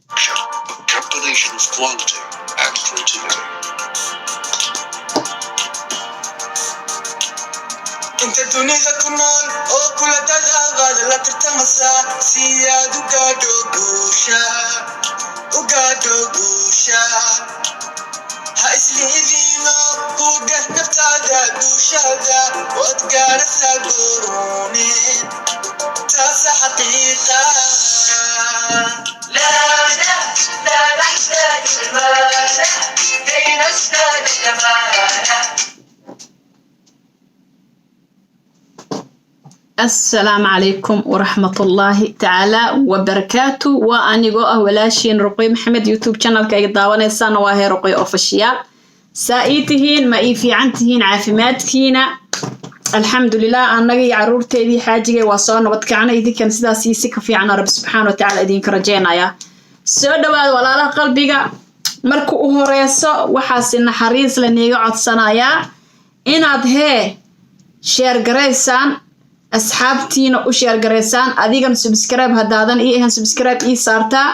combination of quality and creativity. انت الدنيا كنون او كل دغابة لا ترتمسا سياد وقادو قوشا هايسلي دينو قوده نفتادا قوشادا واتقارسا قروني تاسا حقيقة لا نحتاج المال كي نزداد جمالا. السلام عليكم ورحمة الله تعالى وبركاته. وأنيقو أولاشين رقي محمد يوتيوب channel كاي داوانيسان واهي رقي أوفيشيال سائتهين ما في عنتهين عافيماتكينا الحمد لله. أنغي عرورتيدي حاجيغي واسو نبدكعنا إذي كان سيداسي سيكا في عنا رب سبحانه وتعالى إذين كرجينايا سو دواad walaalaha qalbiga marka u horeyso waxaasi naxariis la niga codsanaaya inaad share gareysaan asxaabtiina u share gareysaan adigan subscribe hadaadan ahan subscribe saartaa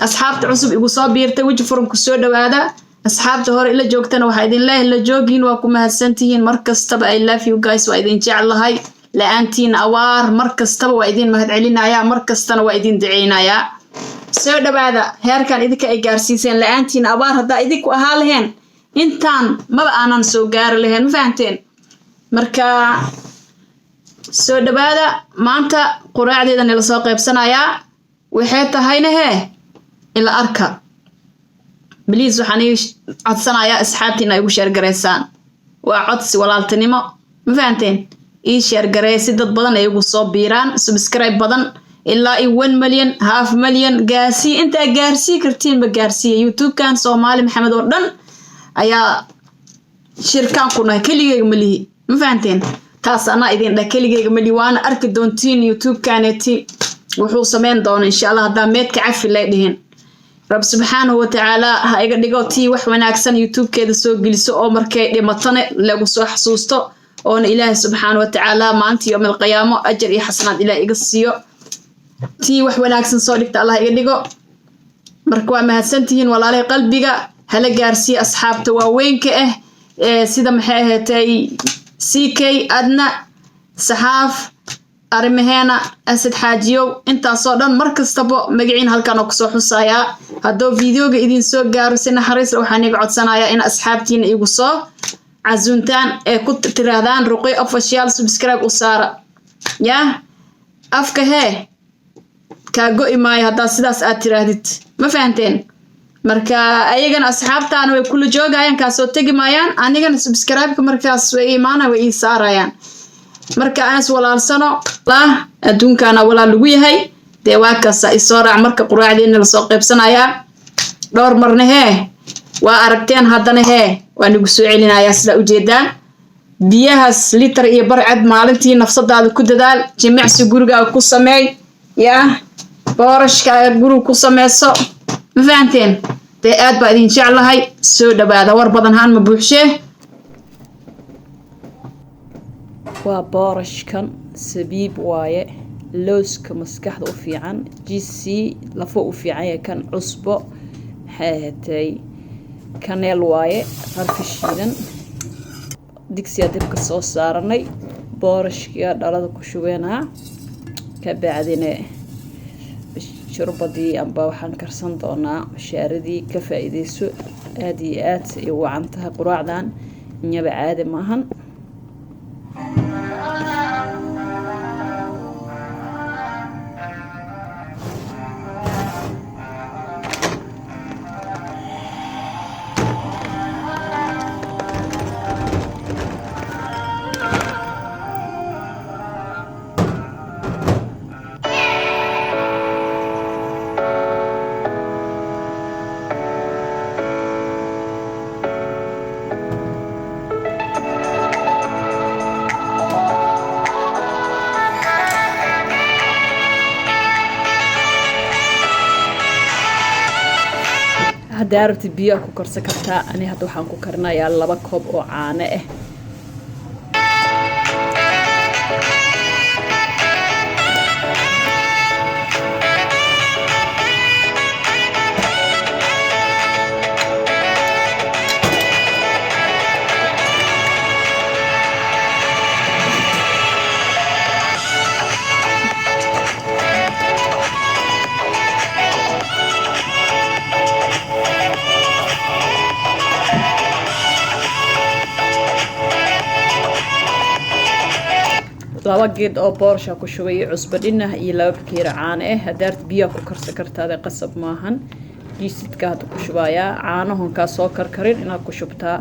asxaabta cusub igu soo biirtay wiji furan ku soo dhawaada asxaabta hore ila joogtana waxa idin leeyahay la joogin waa ku mahadsantihiin markastaba I love you guys waa idin jecelahay la'aantiin awaar markastaba waa idin mahad celinaya markastana waa idin duceynaya soo dhawaada heerkan idinka ay gaarsiiseen la'aantiin abaar hadaa idinku ahaa laheen intaan maba aanan soo gaar laheen ma fahanteen marka soo dhawaada maanta quraacdeedan la soo qaybsanayaa waxay tahayna ila arka please waxaan codsanayaa asxaabtiina ay ugu share gareysaan waa codsi walaaltinimo ma fahanteen ii share gareysi dad badan ay ugu soo biiraan subscribe badan ilaa 1 milyan half milyan gaarsi inta gaarsi kartiin ba gaarsiya YouTube kan Soomaali Maxamed oo dhan ayaa shirkaan kuna kaligeega malihi ma fahanteen taas ana idin dhakeligeyga ma diiwaan arki doontiin YouTube kaneti wuxuu sameyn doona insha Allah hadaa meedka cafi lay dhihin Rabb subhanahu wa ta'ala ha iga dhigo tii wax wanaagsan YouTube keeda soo geliso oo markay dhimatane lagu soo xasuusto oo Ilaahay subhanahu wa ta'ala maanta yawmal qiyaamo ajr iyo xasanaad Ilaahay iga siiyo tii wax wanaagsan soo dhigta Allah iga dhigo marka waa mahadsantihiin walaalahay qalbiga hala gaarsiyo asxaabta waaweynka sida maxay ahaatay CK adna saxaaf arimaheena asad xaajiyo intaasoo dhan markastaba magaciin halkan oo ku soo xusaaya hadoo videoga idin soo gaaro si naxariis waxaan iga codsanayaa in asxaabtiina igu soo cazuntaan ku tiraahdaan ruqay official subscribe u saara ya afka ka go imaay hadaa sidaas aad tiraahdid ma fahanteen marka ayagana asxaabtaana way kula joogayaan ka soo tagi maayaan anigana subscribe ka markaas way iimaana way saarayaan marka aan walaalsano la adduunkana walaal lagu yahay de waa ka soo raac marka quraacdeena la soo qaybsanaya dhowr marna waa aragteen haddana waa nagu soo celinaya sida u jeedaan biyahaas liter iyo barcad maalintii nafsadaada ku dadaal jimicsi guriga ku sameey ya boorashka guriga ku sameeyso ma fahanteen dee aad baa idin jeclahay soo dhawaada war badan haan ma buuxshee waa boorashkan sabiib waaye looska maskaxda u fiican GC lafo u fiican yahay kan cusbo haatay kaneel waaye qarfi shiidan digsiga dabka soo saaranay boorashka dhalada ku shubeena ka bacdina شربتي أبا وحن كرسان دونا شاردي كفايدي سوء آديات وعنتها قراعدان نيبا عادي ماهن داربتي بيا ku karsan kartaa ani hadda waxaan ku karinayaa 2 koob oo caano ah laba geed oo boorsha ku shubay cusbo dhinah iyo laba bakeeri caano hadaad biyo ku karsan kartaa qasab maahan jiisidka hada ku shubayaa caanahan ka soo karkarin inaad ku shubtaa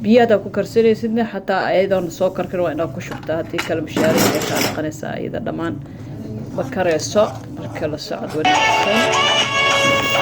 biyada ku karsanaysidna xataa ayadoon soo karkarin waa inaad ku shubtaa hadii kala mushaaric ay ka dhaqanaysaa iyada dhamaan bakareyso marka la socod wanaagsan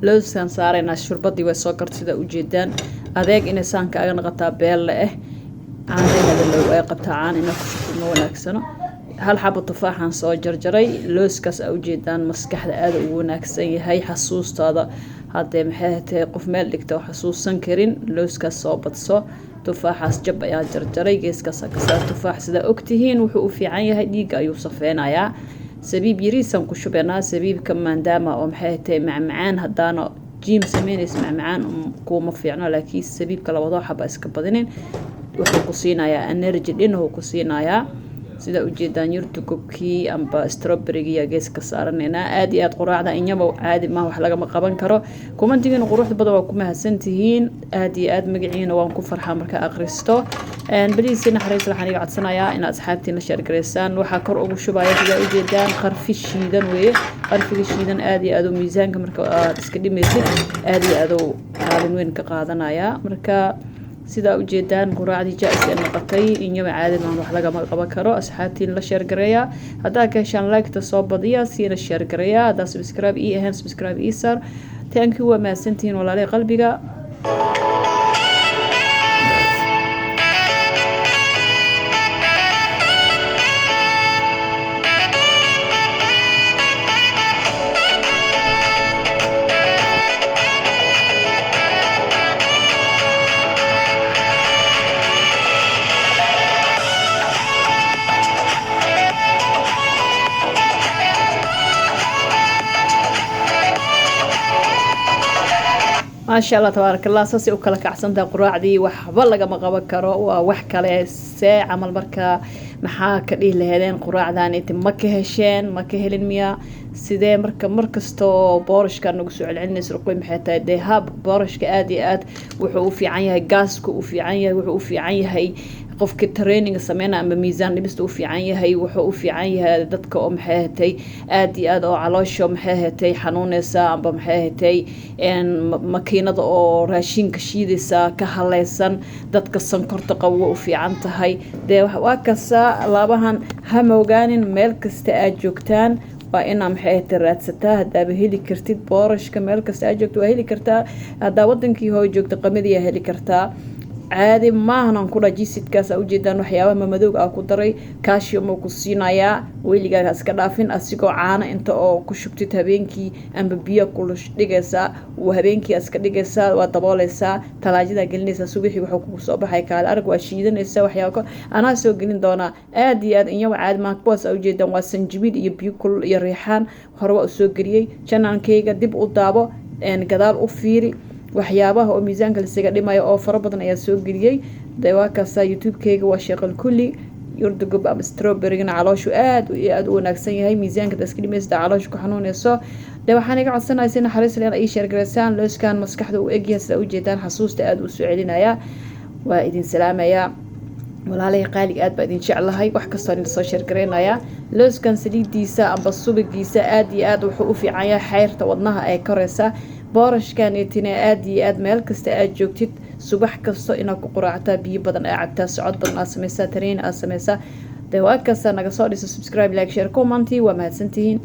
lowskan saarayna shurbadii way soo kartida u jeedaan adeeg inay saan kaaga noqotaa beel leh caanaheeda loo ay qabtaa caan ina ku shubno wanaagsano hal xabo tufaaxan soo jarjaray lowskaas u jeedaan maskaxda aad u wanaagsan yahay xasuustaada hadee maxay tahay qof meel dhigto xasuusan karin lowskaas soo badso tufaaxaas jab ayaa jarjaray geeskaas ka saar tufaax sida ogtihiin wuxuu u fiican yahay dhiig ayuu safeenayaa sabiib yariisan ku shubanaa sabiibka maadaama oo maxay tahay macmacaan hadaana jiim sameeynaysa macmacaan kuma fiicno laakiin sabiibka labadoo xaba iska badinin wuxuu ku siinayaa energy dhinahu ku siinayaa sida u jeedaan yurtu kubkii amba strawberry iyo geeska saaranayna aad iyo aad quraacda inyaba caadi ma wax laga ma qaban karo kumantigiina quruxda badan waa ku mahadsantihiin aad iyo aad magaciina waan ku farxaa marka akhristo baliisina xariis waxaan iga codsanayaa in asxaabtiina share gareysaan waxa kor ugu shubaya sida u jeedaan qarfi shiidan weeye qarfiga shiidan aad iyo aad u miisaanka marka aad iska dhimaysid aad iyo aad u kaalin weyn ka qaadanaya marka sida u jeedaan quraacdi jaayis noqotay inyaba caadi ma wax laga ma qaban karo asxaabtiin la share gareeya hadaa ka heshaan like ta soo badiya siina share gareeya hadaa subscribe ii ahaan subscribe ii sar thank you waa mahadsantihiin walaalay qalbiga ما شاء الله تبارك الله ساسي وكلا كعسنتا قراعدي وحبا لغا ما قبا كارو وwax kale see camal marka maxaa ka dhih lahaydeen quraacdan inta ma ka hesheen ma ka helin miya sidee markasto boorashka nagu soo celcelinayso ruqoy maxay tahay deehab boorashka aad iyo aad wuxuu u fiican yahay gaaska u fiican yahay wuxuu u fiican yahay qofka training sameeyna ama miisaan dhibista u fiican yahay wuxuu u fiican yahay dadka oo maxay hatay aad iyo aad oo caloosho maxay hatay xanuunaysa amba maxay hatay makiinada oo raashinka shiidaysa ka halaysan dadka sankorta qabo u fiican tahay de waa kasa laabahan ha moogaanin meel kasta aad joogtaan waa ina maxay raadsataa hadaa heli kartid boorashka meel kasta aad joogto waa heli kartaa hadaa wadankii hooy joogto qamadiya heli kartaa عادي ما هنا نقول جيسيد كاس أو جدا وحياة ما مدوق أو كدري كاشيوم وكسينايا ويلي جالس كدافين أسيقو عانا أنت أو كشبتي تبينكي أم ببيا كلش دقيسا وهبينكي أسك دقيسا وطباليسا تلاجدا قلنيسا سوبيحي وحكو صباحي كالأرق وشيدن إسا وحياكو أنا سو قلن دونا آدي إنيو عاد ما كباس أو جدا واسنجبيد يبيو كل يريحان وحروا أسو قريي جانان كيغا دب قدابو إن قدال أفيري waxyaabaha oo miisaanka la isaga dhimayo oo fara badan ayaa soo geliyay dawaakaasa youtube-kayga waa sheeqal kulli yurdugob ama strawberry-gana calooshu aad u wanaagsan yahay miisaanka da iska dhimaysta calooshu ku xanuunayso de waxaan iga codsanayaa si naxariis leh ay share gareysaan looskan maskaxda u egyahay sida u jeedaan xasuusta aad u soo celinaya waa idin salaamaya walaalay qaali aad baa idin jeclahay wax kasta oo soo share gareynaya looskan saliidiisa amba subagiisa aad iyo aad wuxuu u fiican yahay xeyrta wadnaha ay koraysa boorashkan eetina aad iyo aad meel kasta aad joogtid subax kasto inaad ku quraactaa biyo badan aad cabtaa socod badan aad samaysaa tareen aad samaysaa de waa kasta naga soo dhiso subscribe like share comment waa mahadsantihiin